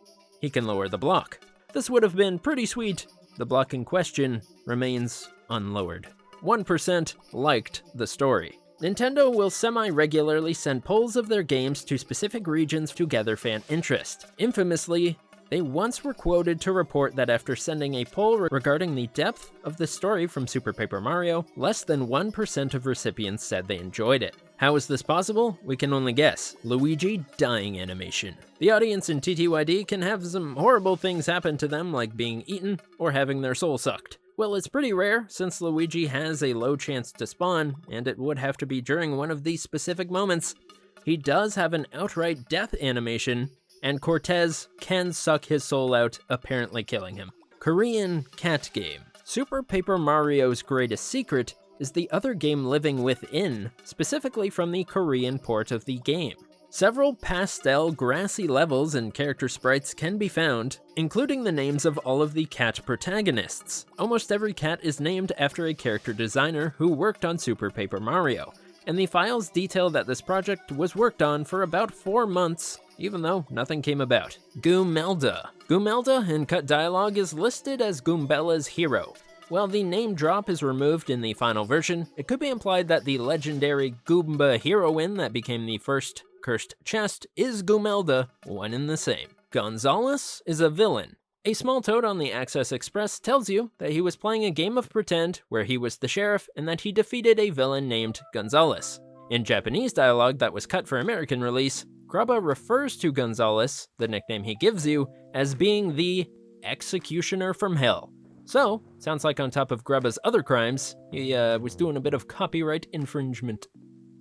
he can lower the block. This would have been pretty sweet. The block in question remains unlowered. 1% liked the story. Nintendo will semi-regularly send polls of their games to specific regions to gather fan interest. Infamously, They once were quoted to report that after sending a poll regarding the depth of the story from Super Paper Mario, less than 1% of recipients said they enjoyed it. How is this possible? We can only guess. Luigi dying animation. The audience in TTYD can have some horrible things happen to them, like being eaten or having their soul sucked. Well, it's pretty rare, since Luigi has a low chance to spawn, and it would have to be during one of these specific moments. He does have an outright death animation, and Cortez can suck his soul out, apparently killing him. Korean cat game. Super Paper Mario's greatest secret is the other game living within, specifically from the Korean port of the game. Several pastel, grassy levels and character sprites can be found, including the names of all of the cat protagonists. Almost every cat is named after a character designer who worked on Super Paper Mario, and the files detail that this project was worked on for about 4 months, even though nothing came about. Goomelda. Goomelda in cut dialogue is listed as Goombella's hero. While the name drop is removed in the final version, it could be implied that the legendary Goomba heroine that became the first cursed chest is Goomelda, one and the same. Gonzalez is a villain. A small toad on the Access Express tells you that he was playing a game of pretend where he was the sheriff and that he defeated a villain named Gonzalez. In Japanese dialogue that was cut for American release, Grubba refers to Gonzalez, the nickname he gives you, as being the executioner from hell. So, sounds like on top of Grubba's other crimes, he was doing a bit of copyright infringement.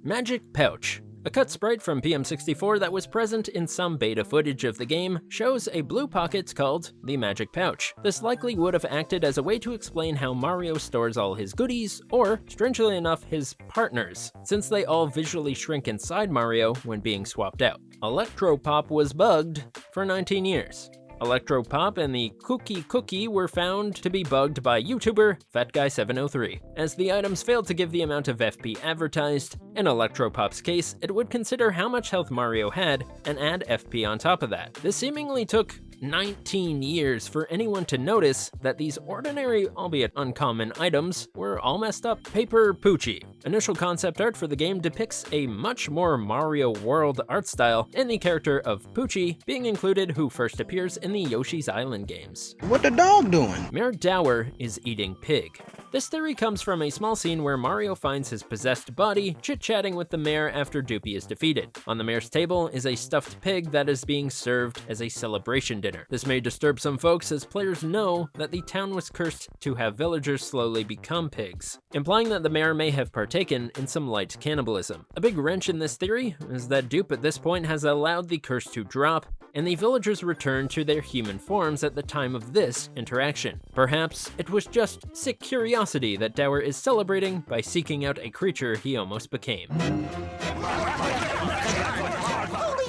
Magic Pouch. A cut sprite from PM64 that was present in some beta footage of the game shows a blue pocket called the Magic Pouch. This likely would have acted as a way to explain how Mario stores all his goodies, or, strangely enough, his partners, since they all visually shrink inside Mario when being swapped out. Electropop was bugged for 19 years. Electropop and the Cookie were found to be bugged by YouTuber FatGuy703. As the items failed to give the amount of FP advertised, in Electropop's case, it would consider how much health Mario had and add FP on top of that. This seemingly took 19 years for anyone to notice that these ordinary, albeit uncommon, items were all messed up. Paper Poochie. Initial concept art for the game depicts a much more Mario World art style, and the character of Poochie being included, who first appears in the Yoshi's Island games. What the dog doing? Mayor Dower is eating pig. This theory comes from a small scene where Mario finds his possessed body chit-chatting with the mayor after Doopy is defeated. On the mayor's table is a stuffed pig that is being served as a celebration dinner. This may disturb some folks, as players know that the town was cursed to have villagers slowly become pigs, implying that the mayor may have partaken in some light cannibalism. A big wrench in this theory is that Doop at this point has allowed the curse to drop, and the villagers return to their human forms at the time of this interaction. Perhaps it was just sick curiosity that Dower is celebrating by seeking out a creature he almost became. Holy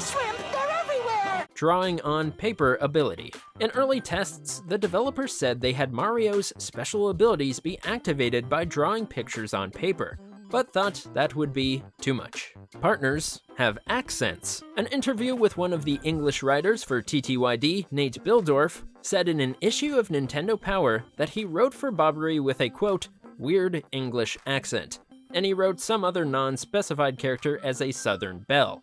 shrimp, they're everywhere! Drawing on paper ability. In early tests, the developers said they had Mario's special abilities be activated by drawing pictures on paper, but thought that would be too much. Partners have accents. An interview with one of the English writers for TTYD, Nate Bildorf, said in an issue of Nintendo Power that he wrote for Bobbery with a, quote, weird English accent, and he wrote some other non-specified character as a Southern belle.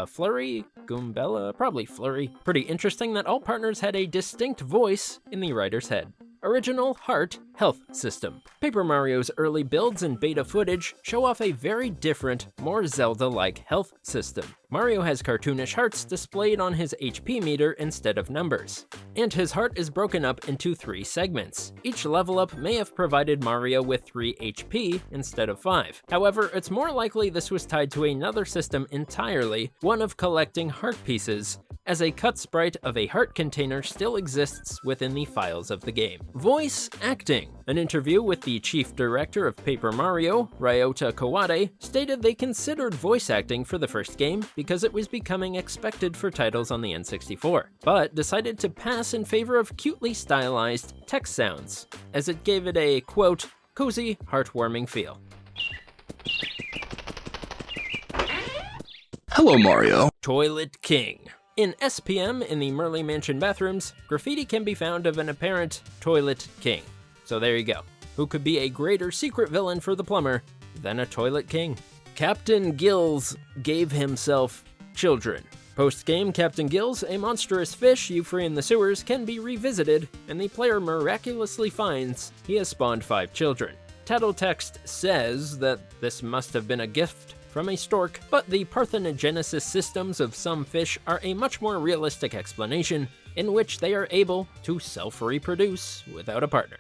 Flurry? Goombella? Probably Flurry. Pretty interesting that all partners had a distinct voice in the writer's head. Original Heart Health System. Paper Mario's early builds and beta footage show off a very different, more Zelda-like health system. Mario has cartoonish hearts displayed on his HP meter instead of numbers, and his heart is broken up into 3 segments. Each level up may have provided Mario with 3 HP instead of 5. However, it's more likely this was tied to another system entirely, one of collecting heart pieces, as a cut sprite of a heart container still exists within the files of the game. Voice acting. An interview with the chief director of Paper Mario, Ryota Kawade, stated they considered voice acting for the first game because it was becoming expected for titles on the N64, but decided to pass in favor of cutely stylized text sounds, as it gave it a, quote, cozy, heartwarming feel. Hello, Mario. Toilet King. In SPM, in the Merley Mansion bathrooms, graffiti can be found of an apparent Toilet King. So there you go. Who could be a greater secret villain for the plumber than a Toilet King? Captain Gills gave himself children. Post-game, Captain Gills, a monstrous fish you free in the sewers, can be revisited, and the player miraculously finds he has spawned 5 children. Title text says that this must have been a gift from a stork, but the parthenogenesis systems of some fish are a much more realistic explanation, in which they are able to self-reproduce without a partner.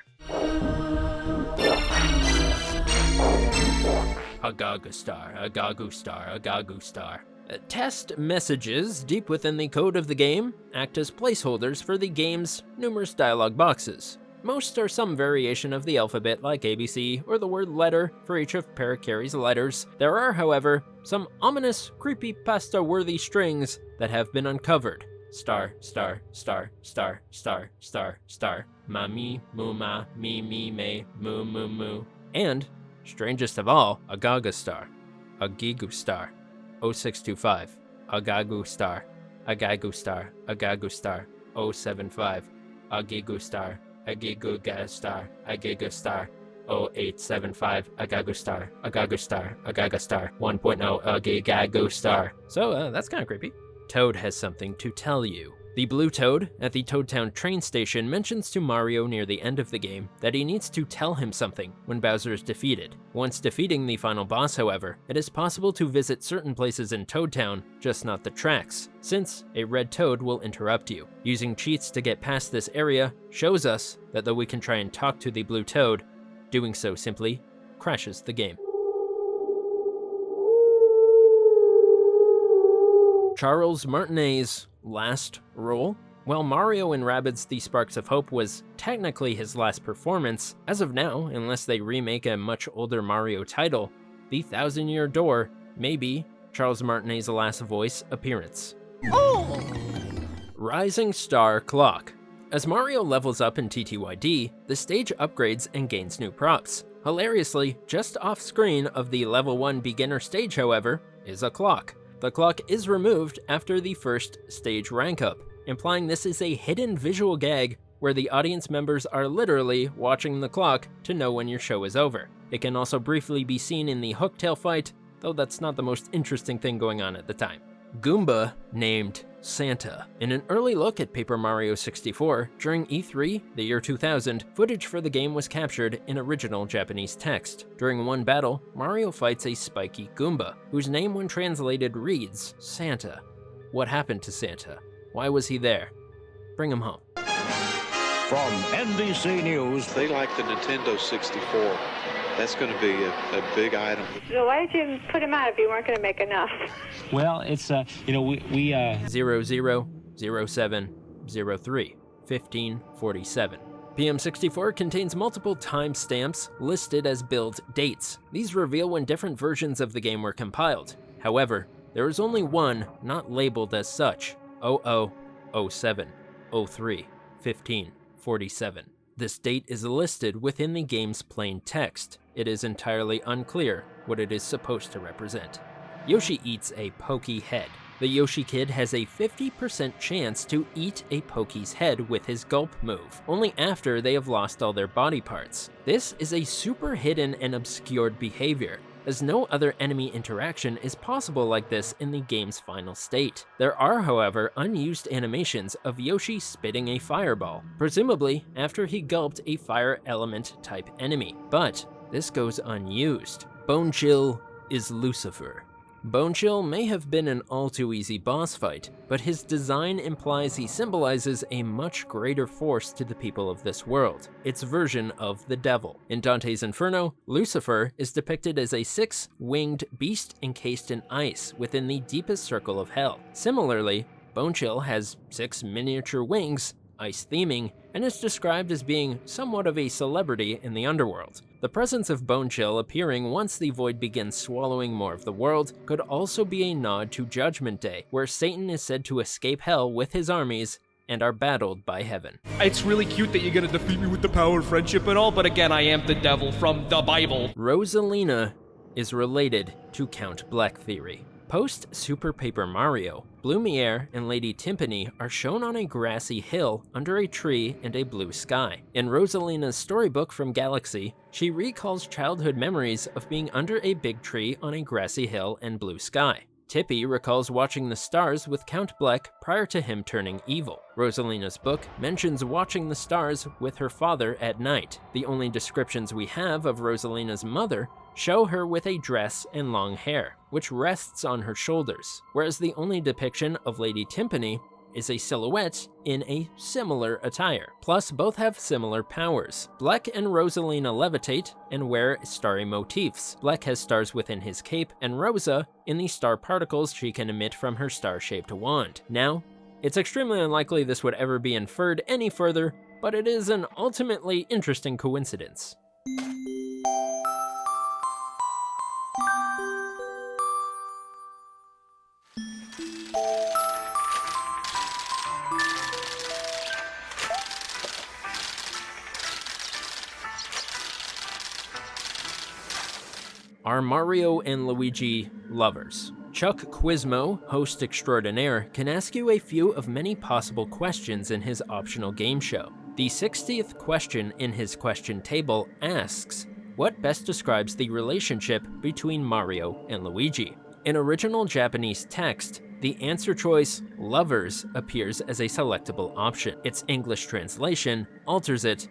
Agagu star, agagu star, agagu star. Test messages deep within the code of the game act as placeholders for the game's numerous dialogue boxes. Most are some variation of the alphabet like ABC or the word letter for each of Parakarry's letters. There are, however, some ominous, creepypasta-worthy strings that have been uncovered. Star, star, star, star, star, star, star, ma mi, mu ma, mi me, mu mu mu. And, strangest of all, Agaga star, Agigu star, 0625, Agagu star, Agagu star, Agagu star, 075, Agigu star, Agigu star, Agigu star, 0875, Agagu star, Agagu star, Agaga star, 1.0, Agigagu star. So, that's kind of creepy. Toad has something to tell you. The blue toad at the Toadtown train station mentions to Mario near the end of the game that he needs to tell him something when Bowser is defeated. Once defeating the final boss, however, it is possible to visit certain places in Toadtown, just not the tracks, since a red toad will interrupt you. Using cheats to get past this area shows us that though we can try and talk to the blue toad, doing so simply crashes the game. Charles Martinet's last role? While Mario and Rabbids The Sparks of Hope was technically his last performance, as of now, unless they remake a much older Mario title, The Thousand Year Door may be Charles Martinet's last voice appearance. Oh! Rising Star Clock. As Mario levels up in TTYD, the stage upgrades and gains new props. Hilariously, just off screen of the level 1 beginner stage, however, is a clock. The clock is removed after the first stage rank up, implying this is a hidden visual gag where the audience members are literally watching the clock to know when your show is over. It can also briefly be seen in the Hooktail fight, though that's not the most interesting thing going on at the time. Goomba named Santa. In an early look at Paper Mario 64, during E3, the year 2000, footage for the game was captured in original Japanese text. During one battle, Mario fights a spiky Goomba, whose name when translated reads Santa. What happened to Santa? Why was he there? Bring him home. From NBC News, they like the Nintendo 64. That's going to be a big item. So why did you put him out if you weren't going to make enough? Well, it's, we 000703 1547. PM64 contains multiple timestamps listed as build dates. These reveal when different versions of the game were compiled. However, there is only one not labeled as such, 0007 03 1547. This date is listed within the game's plain text. It is entirely unclear what it is supposed to represent. Yoshi eats a pokey head. The Yoshi Kid has a 50% chance to eat a Pokey's head with his gulp move, only after they have lost all their body parts. This is a super hidden and obscured behavior, as no other enemy interaction is possible like this in the game's final state. There are, however, unused animations of Yoshi spitting a fireball, presumably after he gulped a fire element type enemy, but this goes unused. Bone Chill is Lucifer. Bone Chill may have been an all-too-easy boss fight, but his design implies he symbolizes a much greater force to the people of this world, its version of the devil. In Dante's Inferno, Lucifer is depicted as a 6-winged beast encased in ice within the deepest circle of hell. Similarly, Bone Chill has 6 miniature wings, ice theming, and is described as being somewhat of a celebrity in the underworld. The presence of Bone Chill appearing once the void begins swallowing more of the world could also be a nod to Judgment Day, where Satan is said to escape hell with his armies and are battled by heaven. It's really cute that you're gonna defeat me with the power of friendship and all, but again, I am the devil from the Bible. Rosalina is related to Count Black Theory. Post Super Paper Mario, Blumiere and Lady Timpani are shown on a grassy hill under a tree and a blue sky. In Rosalina's storybook from Galaxy, she recalls childhood memories of being under a big tree on a grassy hill and blue sky. Tippy recalls watching the stars with Count Bleck prior to him turning evil. Rosalina's book mentions watching the stars with her father at night. The only descriptions we have of Rosalina's mother show her with a dress and long hair, which rests on her shoulders, whereas the only depiction of Lady Timpani is a silhouette in a similar attire. Plus, both have similar powers. Bleck and Rosalina levitate and wear starry motifs. Bleck has stars within his cape, and Rosa in the star particles she can emit from her star-shaped wand. Now, it's extremely unlikely this would ever be inferred any further, but it is an ultimately interesting coincidence. Are Mario and Luigi lovers? Chuck Quizmo, host extraordinaire, can ask you a few of many possible questions in his optional game show. The 60th question in his question table asks, what best describes the relationship between Mario and Luigi? In original Japanese text, the answer choice, lovers, appears as a selectable option. Its English translation alters it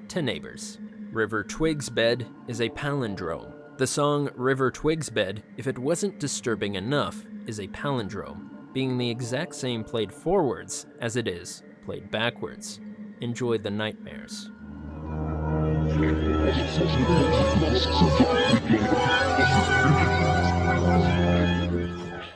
to neighbors. River Twig's Bed is a palindrome. The song River Twig's Bed, if it wasn't disturbing enough, is a palindrome, being the exact same played forwards as it is played backwards. Enjoy the nightmares.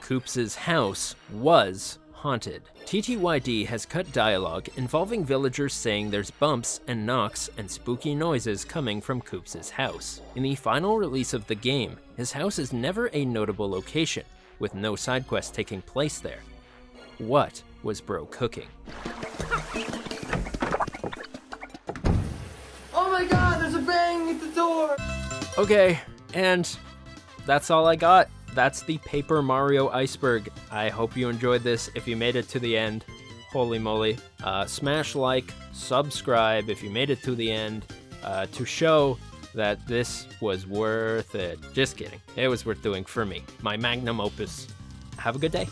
Coops' house was haunted. TTYD has cut dialogue involving villagers saying there's bumps and knocks and spooky noises coming from Coops' house. In the final release of the game, his house is never a notable location, with no side quests taking place there. What was Bro cooking? Oh my god, there's a bang at the door! Okay, and that's all I got. That's the Paper Mario Iceberg. I hope you enjoyed this. If you made it to the end, holy moly. Smash like, subscribe if you made it to the end to show that this was worth it. Just kidding. It was worth doing for me. My magnum opus. Have a good day.